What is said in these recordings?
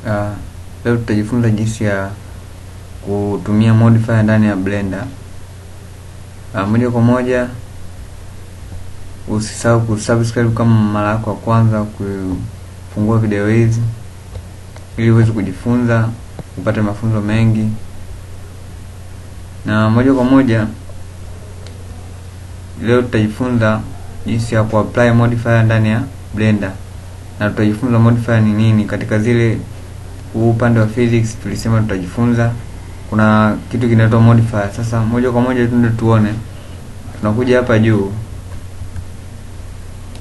Leo tutajifunza jinsi ya kutumia modifier ndani ya Blender. Moja kwa moja, usisahau kusubscribe kama mara yako ya kwanza kufungua video hizi, ili uweze kujifunza, upate mafunzo mengi. Na moja kwa moja, leo tutajifunza jinsi ya kuapply modifier ndani ya Blender. Na tutajifunza modifier ni nini. Katika zile upande wa physics tulisema tutajifunza kuna kitu kinaitwa modifier. Sasa moja kwa moja tunde tuone. Tunakuja hapa juu,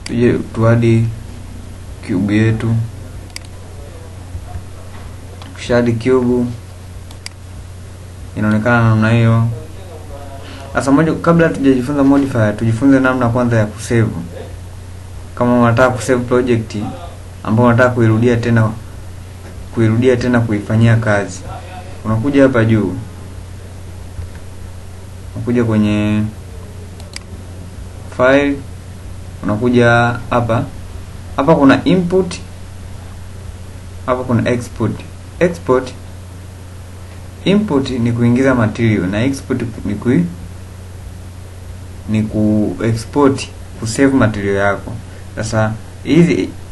tuje tuadi cube yetu. Kushadi cube inaonekana namna hiyo. Sasa moja, kabla tujajifunza modifier, tujifunze namna kwanza ya kusave. Kama unataka kusave project ambayo unataka kuirudia tena kuifanyia kazi, unakuja hapa juu, unakuja kwenye file, unakuja hapa kuna input, hapa kuna export. Input ni kuingiza material na export ni export, kusave material yako. Sasa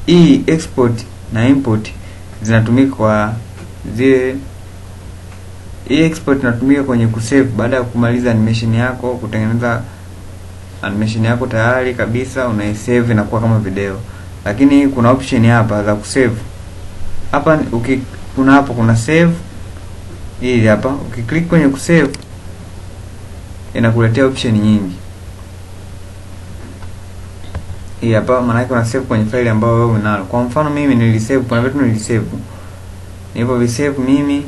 hii export na import zinatumika kwa zile. Hii export inatumika kwenye kusave baada ya kumaliza animation yako, kutengeneza animation yako tayari kabisa, unaisave na kuwa kama video. Lakini kuna option hapa za kusave. Hapa kuna save. Hii hapa ukiklik kwenye kusave inakuletea option nyingi. Hii hapa maana yake una save kwenye file ambayo wewe unalo. Kwa mfano mimi nilisave, kuna vitu nilisave. Niliposave mimi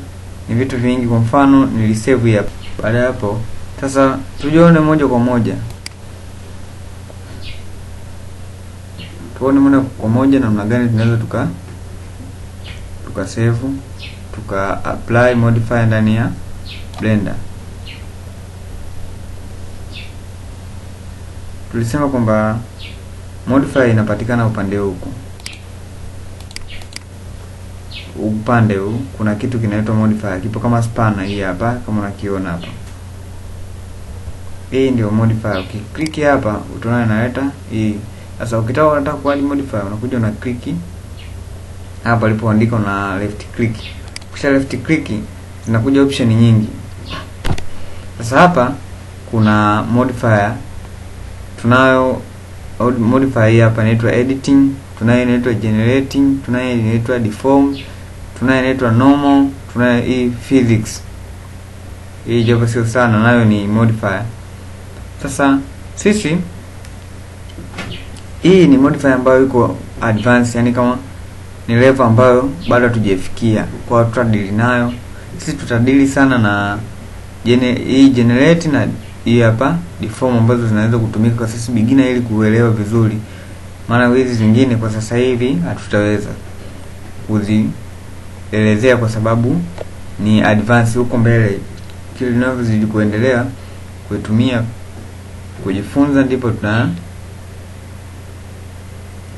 ni vitu vingi. Kwa mfano nilisave hapa. Baada hapo sasa tujione moja kwa moja. Tuone moja kwa moja namna gani tunaweza tuka save, tuka apply modifier ndani ya Blender. Tulisema kwamba modifier inapatikana upande huku. Upande huu kuna kitu kinaitwa modifier, kipo kama spanner hii hapa, kama unakiona hapa. Hii ndio modifier. Ukiklik hapa utaona inaleta hii. Sasa unataka kuadd modifier, unakuja una click hapa alipoandika na left click. Kisha left click zinakuja option nyingi. Sasa hapa kuna modifier. Tunayo modifier hii hapa inaitwa editing, tunayo inaitwa generating, tunayo inaitwa deform, tunayo inaitwa normal, tunayo hii physics. Hii japo sio sana, nayo ni modifier. Sasa sisi hii ni modifier ambayo iko advanced, yani kama ni level ambayo bado hatujafikia. Kwa tutadili nayo. Sisi tutadili sana na hii generate na hii hapa deform, ambazo zinaweza kutumika kwa sisi beginner ili kuelewa vizuri. Maana hizi zingine kwa sasa hivi hatutaweza kuzielezea kwa sababu ni advance. Huko mbele kile tunavyozidi kuendelea kuitumia kujifunza, ndipo tuna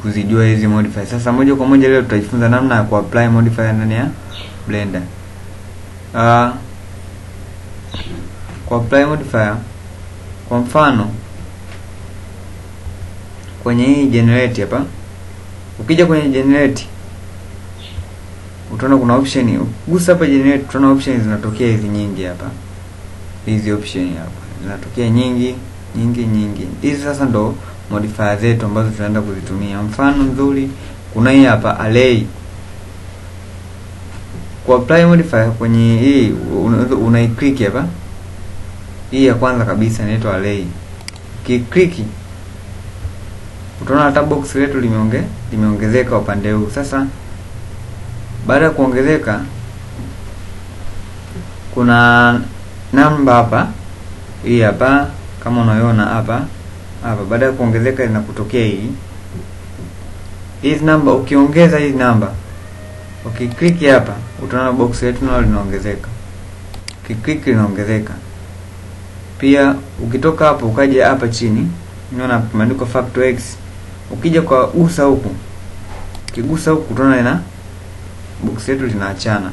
kuzijua hizi modifier. Sasa moja kwa moja leo tutajifunza namna ya kuapply modifier ndani ya Blender. Kuapply modifier, kwa mfano kwenye hii generate hapa, ukija kwenye generate utaona kuna option. Gusa hapa generate, utaona options zinatokea hizi nyingi hapa. Hizi option hapa zinatokea nyingi. Hizi sasa ndo modifier zetu ambazo tunaenda kuzitumia. Mfano nzuri, kuna hii hapa array. Kwa apply modifier kwenye hii unaiclick hapa. Hii ya kwanza kabisa inaitwa array. Ukiklik utaona tab box letu limeongezeka upande huu. Sasa baada ya kuongezeka kuna namba hapa. Hii hapa kama unaiona hapa. Baada ya kuongezeka inakutokea hii. Hizi namba ukiongeza hizi namba, ukiklik hapa utaona box letu nalo linaongezeka. Ukiklik linaongezeka. Pia ukitoka hapo ukaja hapa chini, unaona imeandikwa factor x. Ukija kwa gusa huku, ukigusa huku utaona box letu linaachana.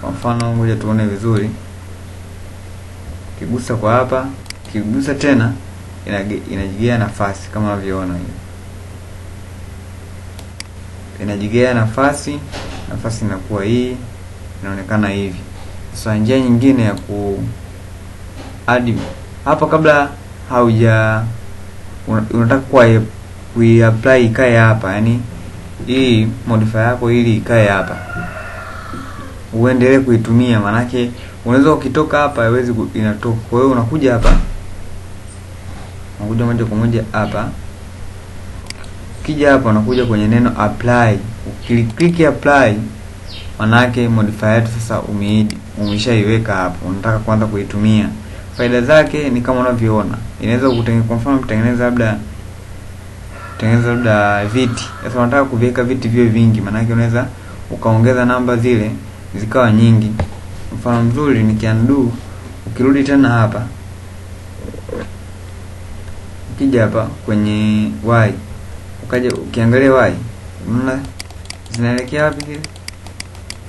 Kwa mfano ngoja tuone vizuri. Ukigusa kwa hapa, ukigusa tena inajigea nafasi kama unavyoona hivi. Inajigea nafasi inakuwa hii, inaonekana hivi. Sasa njia nyingine ya ku add hapa, kabla hauja unataka kuiapply ikae hapa, yani hii modifier yako ili ikae hapa uendelee kuitumia, manake unaweza ukitoka hapa haiwezi inatoka. Kwa hiyo unakuja hapa, unakuja moja kwa moja hapa. Ukija hapa unakuja kwenye neno apply. Ukiklik apply, manake modifier yetu sasa umeshaiweka hapo, unataka kuanza kuitumia. Faida zake ni kama unavyoona. Inaweza kutengeneza, kwa mfano kutengeneza labda viti. Sasa unataka kuviweka viti viwe vingi, manake unaweza ukaongeza namba zile zikawa nyingi. Mfano mzuri ni undo, ukirudi tena hapa, ukija hapa kwenye y, ukaja ukiangalia y, unaona zinaelekea wapi zile?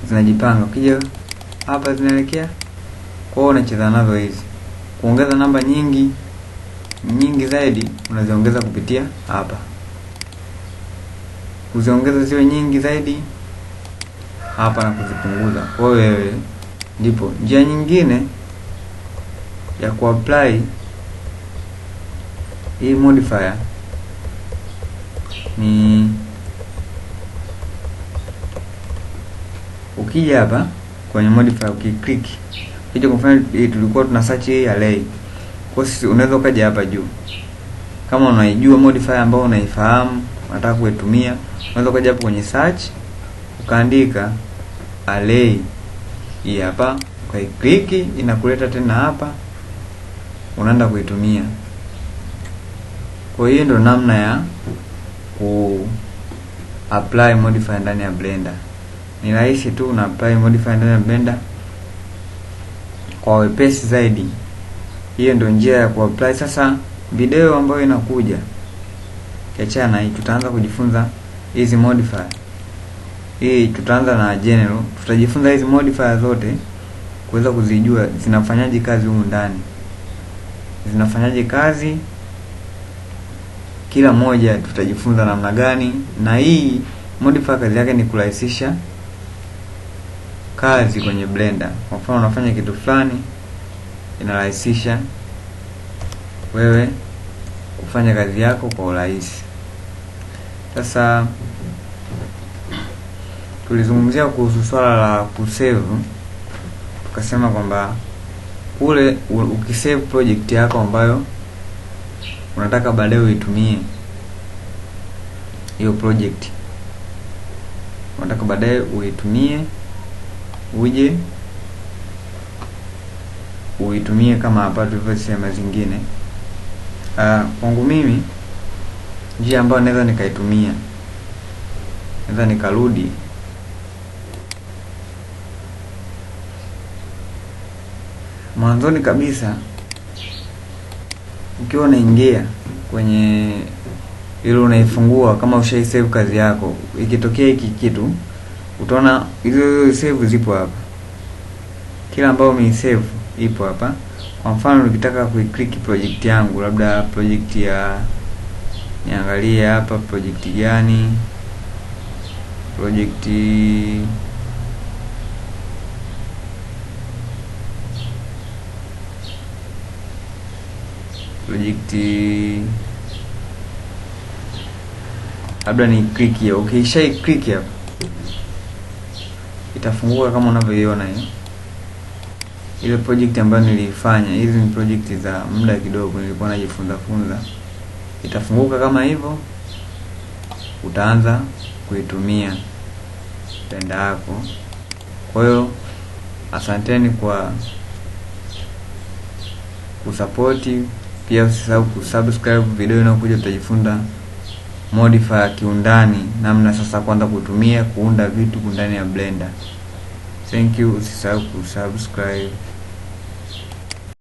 Zinajipanga. Ukija hapa zinaelekea. Kwa hiyo unacheza nazo hizi. Kuongeza namba nyingi zaidi unaziongeza kupitia hapa. Kuziongeza ziwe nyingi zaidi hapa na kuzipunguza. Kwa hiyo wewe ndipo njia nyingine ya kuapply hii modifier ni ukija hapa kwenye modifier, ukiklik, ukija kwa mfano tulikuwa tuna search hii array. Kwa hiyo unaweza ukaja hapa juu, kama unaijua modifier ambayo unaifahamu unataka kuitumia, unaweza ukaja hapo kwenye search ukaandika array hii hapa, ukaiklik, inakuleta tena hapa, unaenda kuitumia. Kwa hiyo ndio namna ya ku apply modifier ndani ya Blender. Ni rahisi tu, una apply modifier ndani ya Blender kwa wepesi zaidi. Hiyo ndio njia ya kuapply. Sasa video ambayo inakuja kiachana hii, tutaanza kujifunza hizi modifier. Hii tutaanza na general, tutajifunza hizi modifier zote kuweza kuzijua zinafanyaje kazi humu ndani. Zinafanyaje kazi? Kila moja tutajifunza namna gani, na hii modifier kazi yake ni kurahisisha kazi kwenye Blender. Kwa mfano unafanya kitu fulani, inarahisisha wewe kufanya kazi yako kwa urahisi. Sasa tulizungumzia kuhusu swala la kusave, tukasema kwamba kule ukisave project yako ambayo unataka baadaye uitumie, hiyo project unataka baadaye uitumie, uje uitumie kama hapa tulivyosema zingine. Kwangu mimi njia ambayo naweza nikaitumia, naweza nikarudi mwanzoni kabisa. Ukiwa unaingia kwenye ile unaifungua, kama ushaisave kazi yako, ikitokea hiki kitu utaona hizo save zipo hapa. Kila ambayo umeisave ipo hapa. Kwa mfano nikitaka kuiclick project yangu, labda project ya, niangalie hapa project gani, project labda ni click hiyo. Ukisha click hapo itafunguka kama unavyoiona hiyo, ile project ambayo nilifanya. Hizi ni project za muda kidogo, nilikuwa najifunza. Itafunguka kama hivyo, utaanza kuitumia Blender yako. Kwa hiyo asanteni kwa kusupport. Pia usisahau kusubscribe. Video inayokuja tutajifunza modifier kiundani, namna sasa kwanza kutumia kuunda vitu ndani ya Blender. Thank you. Usisahau kusubscribe.